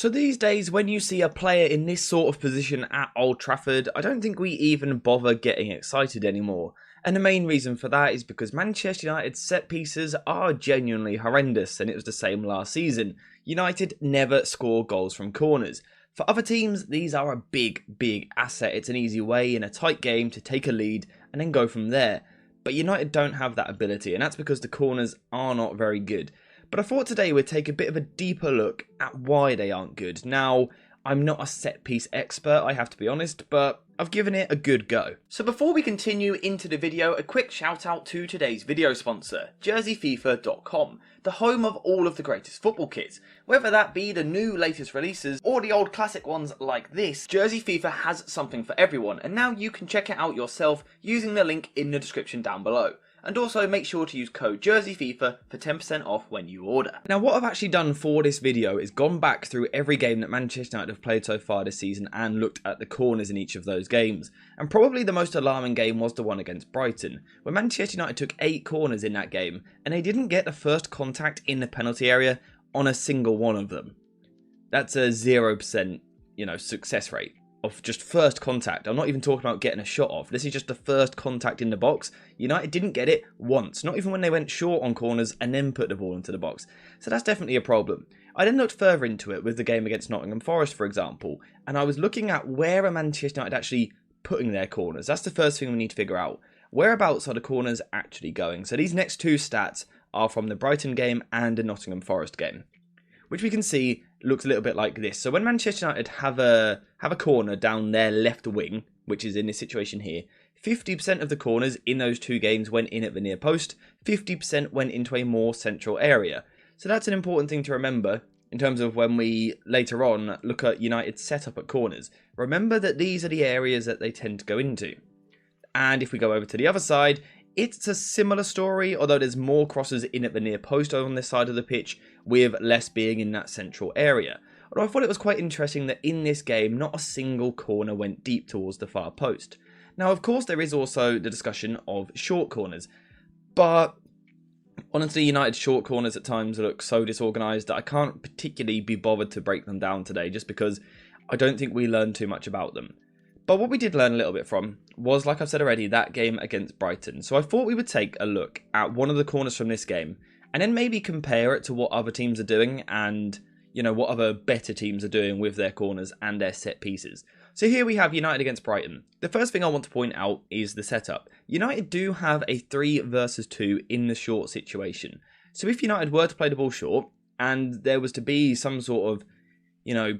So these days, when you see a player in this sort of position at Old Trafford, I don't think we even bother getting excited anymore. And the main reason for that is because Manchester United's set pieces are genuinely horrendous, and it was the same last season. United never score goals from corners. For other teams, these are a big asset. It's an easy way in a tight game to take a lead and then go from there. But United don't have that ability, and that's because the corners are not very good. But I thought today we'd take a bit of a deeper look at why they aren't good. Now, I'm not a set piece expert, I have to be honest, but I've given it a good go. So before we continue into the video, a quick shout out to today's video sponsor, JerseyFIFA.com, the home of all of the greatest football kits. Whether that be the new latest releases or the old classic ones like this, Jersey FIFA has something for everyone, and now you can check it out yourself using the link in the description down below. And also make sure to use code JerseyFIFA for 10% off when you order. Now what I've actually done for this video is gone back through every game that Manchester United have played so far this season and looked at the corners in each of those games. And probably the most alarming game was the one against Brighton, where Manchester United took 8 corners in that game and they didn't get the first contact in the penalty area on a single one of them. That's a 0%, success rate of just first contact. I'm not even talking about getting a shot off. This is just the first contact in the box. United didn't get it once, not even when they went short on corners and then put the ball into the box. So that's definitely a problem. I then looked further into it with the game against Nottingham Forest, for example, and I was looking at where are Manchester United actually putting their corners. That's the first thing we need to figure out. Whereabouts are the corners actually going? So these next two stats are from the Brighton game and the Nottingham Forest game, which we can see looks a little bit like this. So when Manchester United have a corner down their left wing, which is in this situation here, 50% of the corners in those two games went in at the near post, 50% went into a more central area. So that's an important thing to remember in terms of when we later on look at United's setup at corners. Remember that these are the areas that they tend to go into. And if we go over to the other side, it's a similar story, although there's more crosses in at the near post on this side of the pitch, with less being in that central area. Although I thought it was quite interesting that in this game, not a single corner went deep towards the far post. Now, of course, there is also the discussion of short corners, but honestly, United's short corners at times look so disorganised that I can't particularly be bothered to break them down today, just because I don't think we learned too much about them. But what we did learn a little bit from was, like I've said already, that game against Brighton. So I thought we would take a look at one of the corners from this game and then maybe compare it to what other teams are doing and, what other better teams are doing with their corners and their set pieces. So here we have United against Brighton. The first thing I want to point out is the setup. United do have a 3 versus 2 in the short situation. So if United were to play the ball short and there was to be some sort of,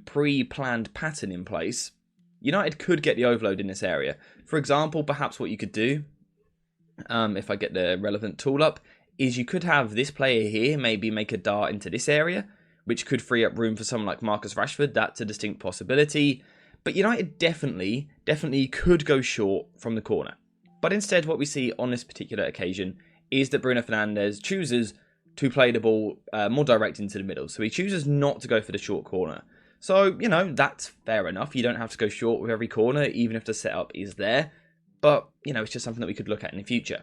pre-planned pattern in place, United could get the overload in this area. For example, perhaps what you could do, if I get the relevant tool up, is you could have this player here maybe make a dart into this area, which could free up room for someone like Marcus Rashford. That's a distinct possibility. But United definitely could go short from the corner. But instead, what we see on this particular occasion is that Bruno Fernandes chooses to play the ball more direct into the middle. So he chooses not to go for the short corner. So, that's fair enough. You don't have to go short with every corner, even if the setup is there. But, it's just something that we could look at in the future.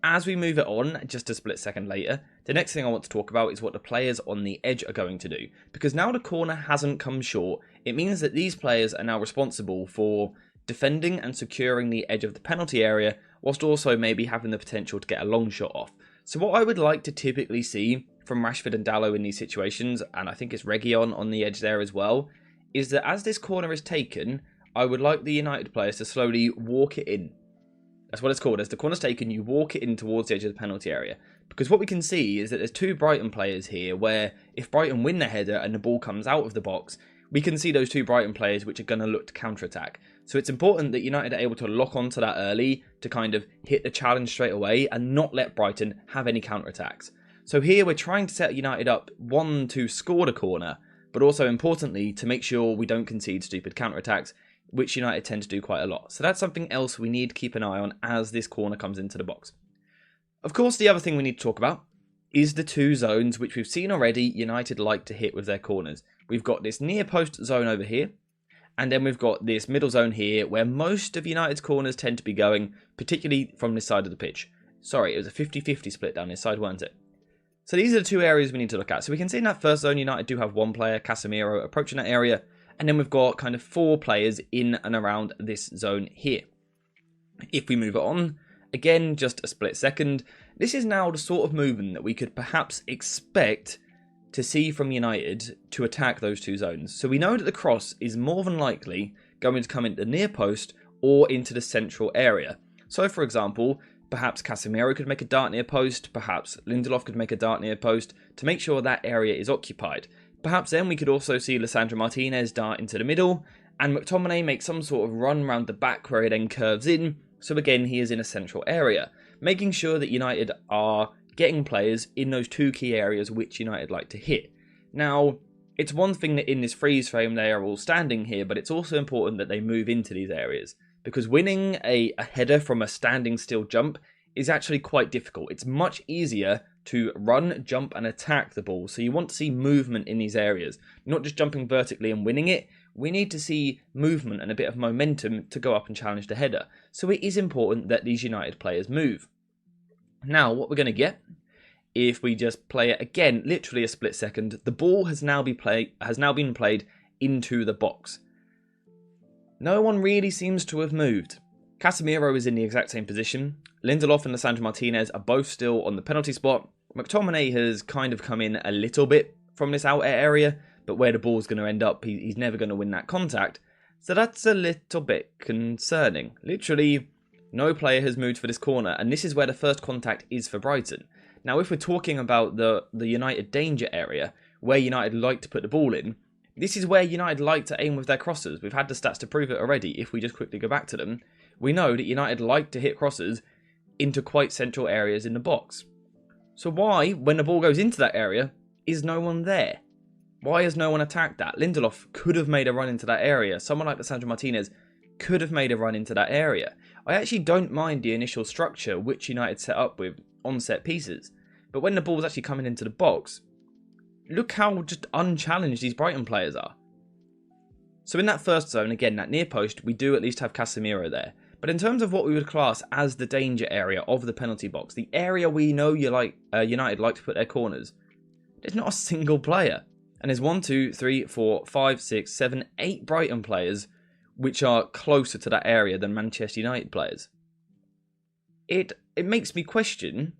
As we move it on, just a split second later, the next thing I want to talk about is what the players on the edge are going to do. Because now the corner hasn't come short, it means that these players are now responsible for defending and securing the edge of the penalty area, whilst also maybe having the potential to get a long shot off. So what I would like to typically see from Rashford and Dalot in these situations, and I think it's Reguilon on the edge there as well, is that as this corner is taken, I would like the United players to slowly walk it in. That's what it's called. As the corner's taken, you walk it in towards the edge of the penalty area. Because what we can see is that there's 2 Brighton players here where if Brighton win the header and the ball comes out of the box, we can see those 2 Brighton players which are going to look to counter-attack. So it's important that United are able to lock onto that early to kind of hit the challenge straight away and not let Brighton have any counter-attacks. So here we're trying to set United up, 1, to score the corner, but also importantly to make sure we don't concede stupid counter-attacks, which United tend to do quite a lot. So that's something else we need to keep an eye on as this corner comes into the box. Of course, the other thing we need to talk about is the 2 zones which we've seen already United like to hit with their corners. We've got this near post zone over here, and then we've got this middle zone here where most of United's corners tend to be going, particularly from this side of the pitch. Sorry, it was a 50-50 split down this side, weren't it? So these are the two areas we need to look at. So we can see in that first zone, United do have one player, Casemiro, approaching that area. And then we've got kind of 4 players in and around this zone here. If we move it on, again, just a split second, this is now the sort of movement that we could perhaps expect to see from United to attack those 2 zones. So we know that the cross is more than likely going to come into the near post or into the central area. So for example, perhaps Casemiro could make a dart near post, perhaps Lindelof could make a dart near post to make sure that area is occupied. Perhaps then we could also see Lisandro Martinez dart into the middle, and McTominay make some sort of run round the back where he then curves in, so again he is in a central area, making sure that United are getting players in those 2 key areas which United like to hit. Now, it's one thing that in this freeze frame they are all standing here, but it's also important that they move into these areas, because winning a header from a standing still jump is actually quite difficult. It's much easier to run, jump and attack the ball. So you want to see movement in these areas, not just jumping vertically and winning it. We need to see movement and a bit of momentum to go up and challenge the header. So it is important that these United players move. Now, what we're going to get, if we just play it again, literally a split second, the ball has now been played into the box. No one really seems to have moved. Casemiro is in the exact same position. Lindelof and Lisandro Martinez are both still on the penalty spot. McTominay has kind of come in a little bit from this outer area, but where the ball's going to end up, he's never going to win that contact. So that's a little bit concerning. Literally, no player has moved for this corner, and this is where the first contact is for Brighton. Now, if we're talking about the United danger area, where United like to put the ball in, this is where United like to aim with their crosses. We've had the stats to prove it already. If we just quickly go back to them, we know that United like to hit crosses into quite central areas in the box. So why, when the ball goes into that area, is no one there? Why has no one attacked that? Lindelof could have made a run into that area. Someone like Lisandro Martinez could have made a run into that area. I actually don't mind the initial structure which United set up with on set pieces. But when the ball's actually coming into the box, look how just unchallenged these Brighton players are. So in that first zone, again, that near post, we do at least have Casemiro there. But in terms of what we would class as the danger area of the penalty box, the area we know United like to put their corners, there's not a single player. And there's 1, 2, 3, 4, 5, 6, 7, 8 Brighton players which are closer to that area than Manchester United players. It makes me question,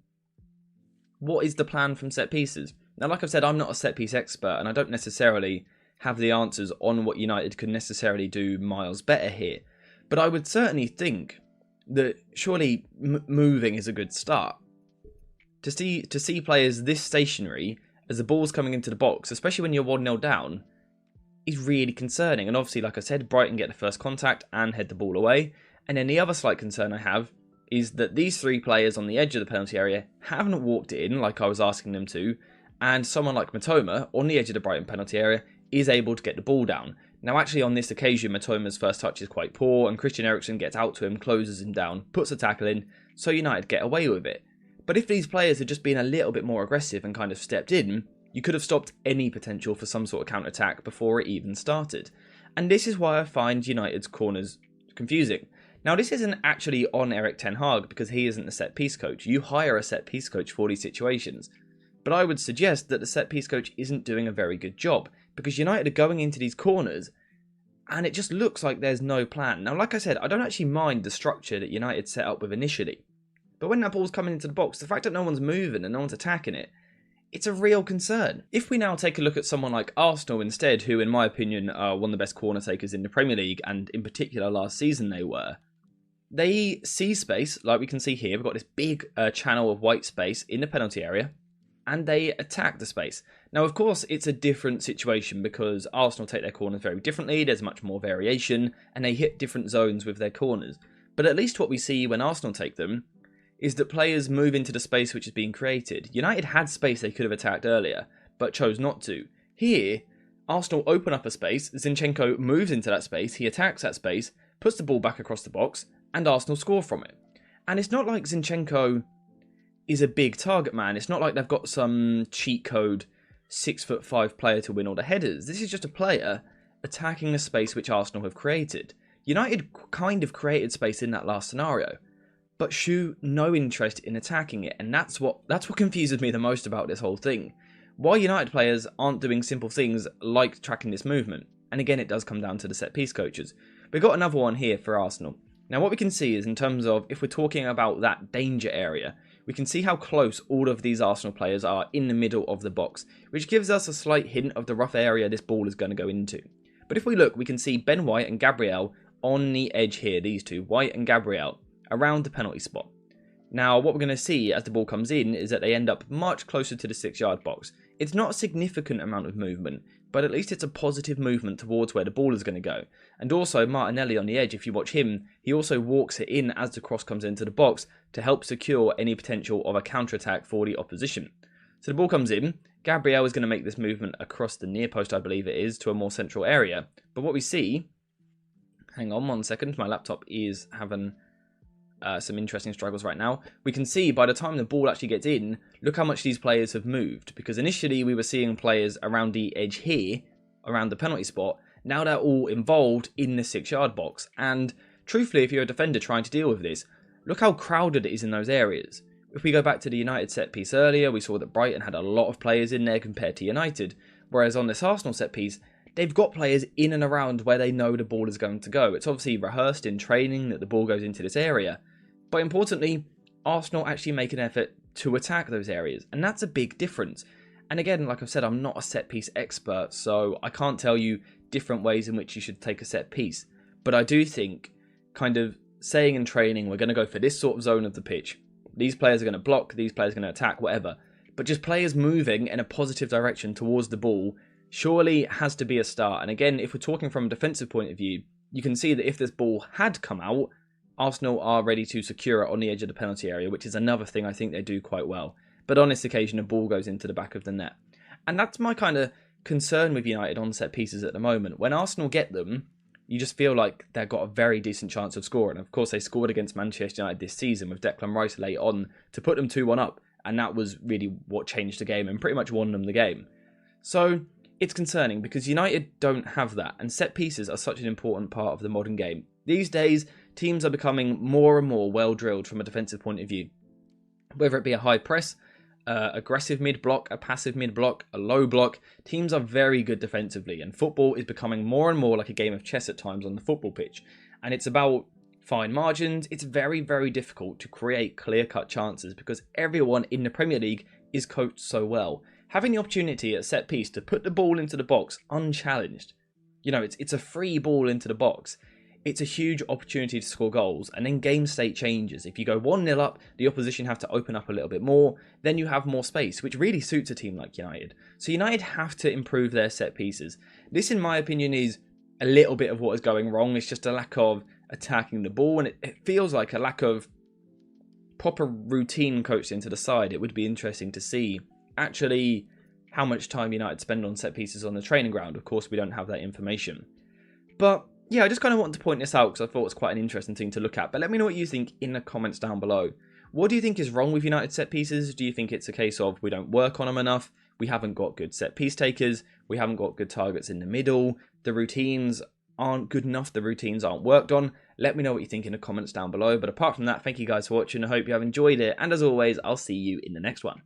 what is the plan from set pieces? Now, like I've said, I'm not a set piece expert, and I don't necessarily have the answers on what United could necessarily do miles better here. But I would certainly think that surely moving is a good start. To see players this stationary as the ball's coming into the box, especially when you're 1-0 down, is really concerning. And obviously, like I said, Brighton get the first contact and head the ball away. And then the other slight concern I have is that these 3 players on the edge of the penalty area haven't walked in like I was asking them to, and someone like Matoma on the edge of the Brighton penalty area is able to get the ball down. Now, actually, on this occasion, Matoma's first touch is quite poor, and Christian Eriksen gets out to him, closes him down, puts a tackle in, so United get away with it. But if these players had just been a little bit more aggressive and kind of stepped in, you could have stopped any potential for some sort of counter-attack before it even started. And this is why I find United's corners confusing. Now, this isn't actually on Erik ten Hag, because he isn't the set-piece coach. You hire a set-piece coach for these situations. But I would suggest that the set-piece coach isn't doing a very good job, because United are going into these corners, and it just looks like there's no plan. Now, like I said, I don't actually mind the structure that United set up with initially. But when that ball's coming into the box, the fact that no one's moving and no one's attacking it, it's a real concern. If we now take a look at someone like Arsenal instead, who in my opinion are one of the best corner takers in the Premier League, and in particular last season they see space, like we can see here. We've got this big channel of white space in the penalty area, and they attack the space. Now, of course, it's a different situation because Arsenal take their corners very differently. There's much more variation, and they hit different zones with their corners. But at least what we see when Arsenal take them is that players move into the space which is being created. United had space they could have attacked earlier, but chose not to. Here, Arsenal open up a space, Zinchenko moves into that space, he attacks that space, puts the ball back across the box, and Arsenal score from it. And it's not like Zinchenko is a big target man. It's not like they've got some cheat code 6'5" player to win all the headers. This is just a player attacking the space which Arsenal have created. United kind of created space in that last scenario. but show no interest in attacking it, and that's what confuses me the most about this whole thing. Why United players aren't doing simple things like tracking this movement, and again it does come down to the set piece coaches. We've got another one here for Arsenal. Now what we can see is, in terms of, if we're talking about that danger area, we can see how close all of these Arsenal players are in the middle of the box, which gives us a slight hint of the rough area this ball is going to go into. But if we look, we can see Ben White and Gabriel on the edge here, these two, White and Gabriel, around the penalty spot. Now, what we're going to see as the ball comes in is that they end up much closer to the 6-yard box. It's not a significant amount of movement, but at least it's a positive movement towards where the ball is going to go. And also, Martinelli on the edge, if you watch him, he also walks it in as the cross comes into the box to help secure any potential of a counter-attack for the opposition. So the ball comes in, Gabriel is going to make this movement across the near post, I believe it is, to a more central area. But what we see, hang on 1 second, my laptop is having some interesting struggles right now. We can see by the time the ball actually gets in, look how much these players have moved. Because initially we were seeing players around the edge here, around the penalty spot. Now they're all involved in the 6-yard box. And truthfully, if you're a defender trying to deal with this, look how crowded it is in those areas. If we go back to the United set piece earlier, we saw that Brighton had a lot of players in there compared to United. Whereas on this Arsenal set piece, they've got players in and around where they know the ball is going to go. It's obviously rehearsed in training that the ball goes into this area. But importantly, Arsenal actually make an effort to attack those areas. And that's a big difference. And again, like I've said, I'm not a set piece expert, so I can't tell you different ways in which you should take a set piece. But I do think, kind of saying in training, we're going to go for this sort of zone of the pitch. These players are going to block, these players are going to attack, whatever. But just players moving in a positive direction towards the ball surely has to be a start. And again, if we're talking from a defensive point of view, you can see that if this ball had come out, Arsenal are ready to secure it on the edge of the penalty area, which is another thing I think they do quite well. But on this occasion, the ball goes into the back of the net. And that's my kind of concern with United on set pieces at the moment. When Arsenal get them, you just feel like they've got a very decent chance of scoring. Of course, they scored against Manchester United this season with Declan Rice late on to put them 2-1 up. And that was really what changed the game and pretty much won them the game. So it's concerning because United don't have that. And set pieces are such an important part of the modern game. These days, teams are becoming more and more well-drilled from a defensive point of view. Whether it be a high press, aggressive mid-block, a passive mid-block, a low block, teams are very good defensively. And football is becoming more and more like a game of chess at times on the football pitch. And it's about fine margins. It's very, very difficult to create clear-cut chances because everyone in the Premier League is coached so well. Having the opportunity at set piece to put the ball into the box unchallenged, you know, it's a free ball into the box. It's a huge opportunity to score goals, and then game state changes. If you go 1-0 up, the opposition have to open up a little bit more, then you have more space, which really suits a team like United. So United have to improve their set pieces. This, in my opinion, is a little bit of what is going wrong. It's just a lack of attacking the ball, and it feels like a lack of proper routine coached into the side. It would be interesting to see actually how much time United spend on set pieces on the training ground. Of course, we don't have that information. But yeah, I just kind of wanted to point this out because I thought it was quite an interesting thing to look at. But let me know what you think in the comments down below. What do you think is wrong with United set pieces? Do you think it's a case of we don't work on them enough? We haven't got good set piece takers. We haven't got good targets in the middle. The routines aren't good enough. The routines aren't worked on. Let me know what you think in the comments down below. But apart from that, thank you guys for watching. I hope you have enjoyed it. And as always, I'll see you in the next one.